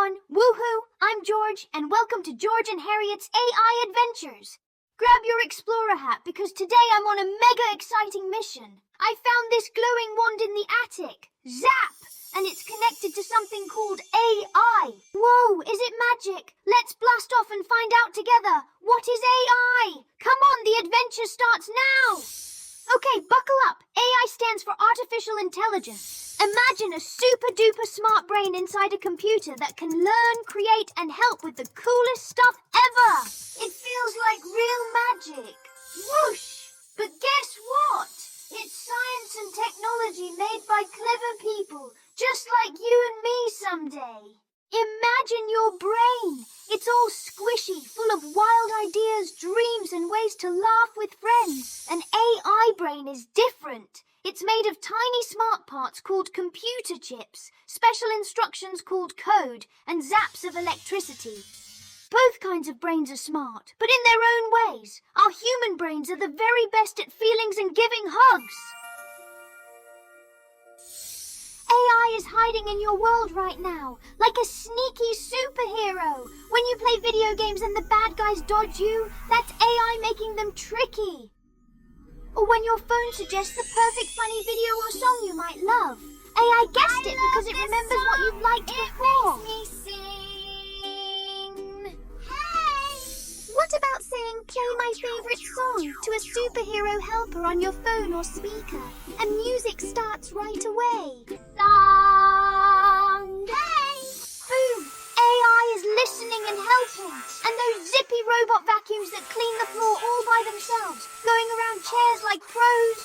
everyone! Woohoo! I'm George, and welcome to George and Harriet's AI Adventures. Grab your Explorer hat because today I'm on a mega exciting mission. I found this glowing wand in the attic. Zap! And it's connected to something called AI. Whoa, is it magic? Let's blast off and find out together. What is AI? Come on, the adventure starts now! Okay, buckle up. AI stands for Artificial Intelligence. Imagine a super-duper smart brain inside a computer that can learn, create, and help with the coolest stuff ever. It feels like real magic. Whoosh! But guess what? It's science and technology made by clever people, just like you and me someday. Imagine your brain. It's all squishy, full of wild ideas, dreams, and ways to laugh with friends. An AI brain is different. It's made of tiny smart parts called computer chips, special instructions called code, and zaps of electricity. Both kinds of brains are smart, but in their own ways. Our human brains are the very best at feelings and giving hugs. AI is hiding in your world right now, like a sneaky superhero. When you play video games and the bad guys dodge you, that's AI making them tricky. Or when your phone suggests the perfect funny video or song you might love. AI guessed it because it remembers what you've liked before. Makes me sing. What about saying play my favorite song to a superhero helper on your phone or speaker, and music starts right away? Song. Boom! AI is listening and helping. And those zippy robot vacuums that clean the floor all by themselves, going around chairs like pros.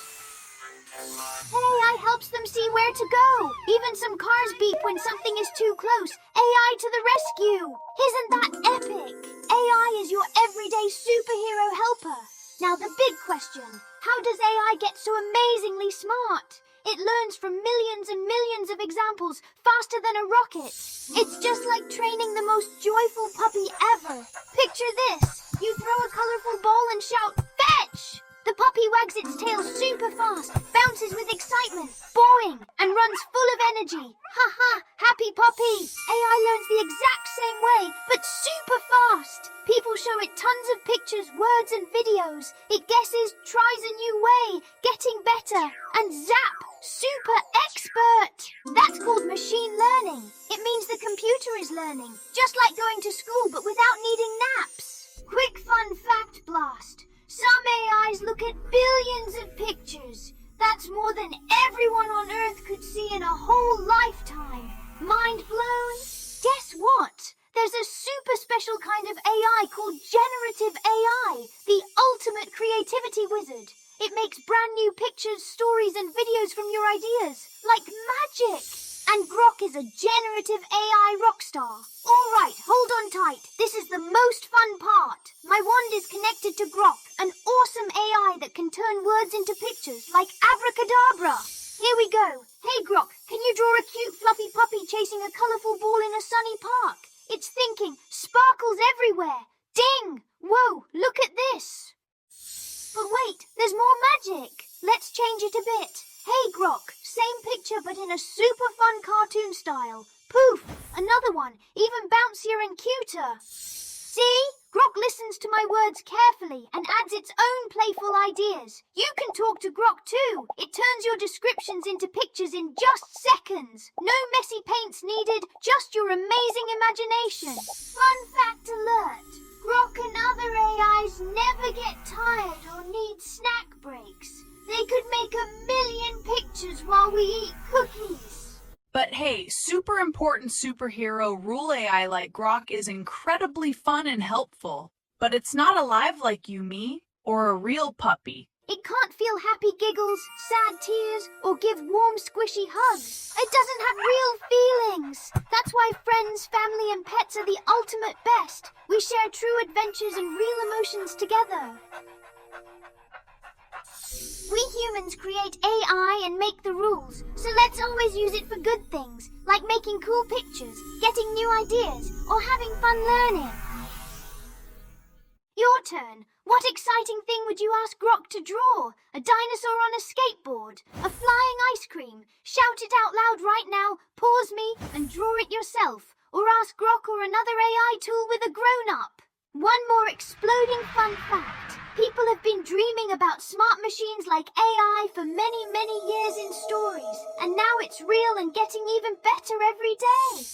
AI helps them see where to go. Even some cars beep when something is too close. AI to the rescue. Isn't that epic? AI is your everyday superhero helper. Now the big question, how does AI get so amazingly smart? It learns from millions and millions of examples faster than a rocket. It's just like training the most joyful puppy ever. Picture this. You throw a colorful ball and shout, "Fetch!" The puppy wags its tail super fast, bounces with excitement, boing, and runs full of energy. Ha ha, happy puppy. AI learns the exact same way, but super fast. People show it tons of pictures, words, and videos. It guesses, tries a new way, getting better, and zap, super expert. That's called machine learning. It means the computer is learning, just like going to school, but without needing naps. Quick fun fact blast. Some AIs look at billions of pictures. That's more than everyone on Earth could see in a whole lifetime. Mind blown? Guess what? There's a super special kind of AI called Generative AI, the ultimate creativity wizard. It makes brand new pictures, stories, and videos from your ideas, like magic. And Grok is a generative AI rock star. All right, hold on tight. This is the most fun part. My wand is connected to Grok, an awesome AI that can turn words into pictures like abracadabra. Here we go. Hey Grok, can you draw a cute fluffy puppy chasing a colorful ball in a sunny park? It's thinking, sparkles everywhere. Ding! Whoa, look at this. But wait, there's more magic. Let's change it a bit. Hey Grok, same picture but in a super fun cartoon style. Poof, another one, even bouncier and cuter. See? Grok listens to my words carefully and adds its own playful ideas. You can talk to Grok too. It turns your descriptions into pictures in just seconds. No messy paints needed, just your amazing imagination. Fun fact alert. Grok and other AIs never get tired or need snack breaks. They could make 1,000,000 pictures while we eat cookies. But hey, super important superhero rule AI like Grok is incredibly fun and helpful. But it's not alive like you, me, or a real puppy. It can't feel happy giggles, sad tears, or give warm, squishy hugs. It doesn't have real feelings. That's why friends, family, and pets are the ultimate best. We share true adventures and real emotions together. We humans create AI and make the rules, so let's always use it for good things, like making cool pictures, getting new ideas, or having fun learning. Your turn. What exciting thing would you ask Grok to draw? A dinosaur on a skateboard? A flying ice cream? Shout it out loud right now, pause me, and draw it yourself. or ask Grok or another AI tool with a grown-up. One more exploding fun fact. People have been dreaming about smart machines like AI for many, many years in stories, and now it's real and getting even better every day.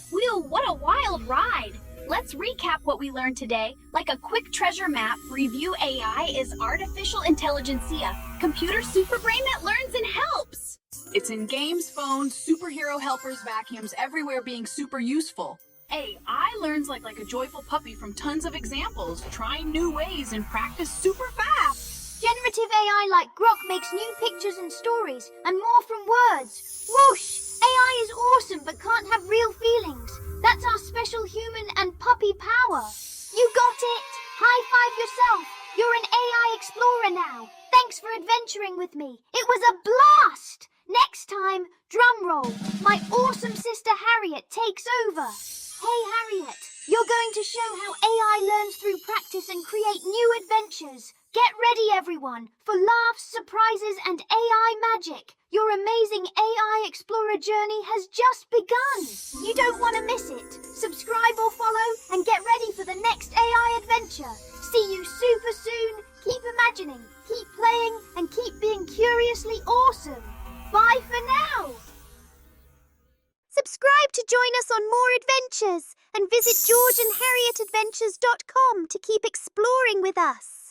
Whew, what a wild ride! Let's recap what we learned today. Like a quick treasure map, Review AI is artificial intelligentsia, computer superbrain that learns and helps. It's in games, phones, superhero helpers, vacuums, everywhere being super useful. AI learns like a joyful puppy from tons of examples, trying new ways and practice super fast. Generative AI like Grok makes new pictures and stories, and more from words. Whoosh! AI is awesome but can't have real feelings. That's our special human and puppy power. You got it! High five yourself! You're an AI explorer now. Thanks for adventuring with me. It was a blast! Next time, drum roll, my awesome sister Harriet takes over. Hey Harriet, you're going to show how AI learns through practice and create new adventures. Get ready everyone, for laughs, surprises and AI magic. Your amazing AI Explorer journey has just begun. You don't want to miss it. Subscribe or follow and get ready for the next AI adventure. See you super soon. Keep imagining, keep playing and keep being curiously awesome. Bye for now. Subscribe to join us on more adventures and visit georgeandharrietadventures.com to keep exploring with us.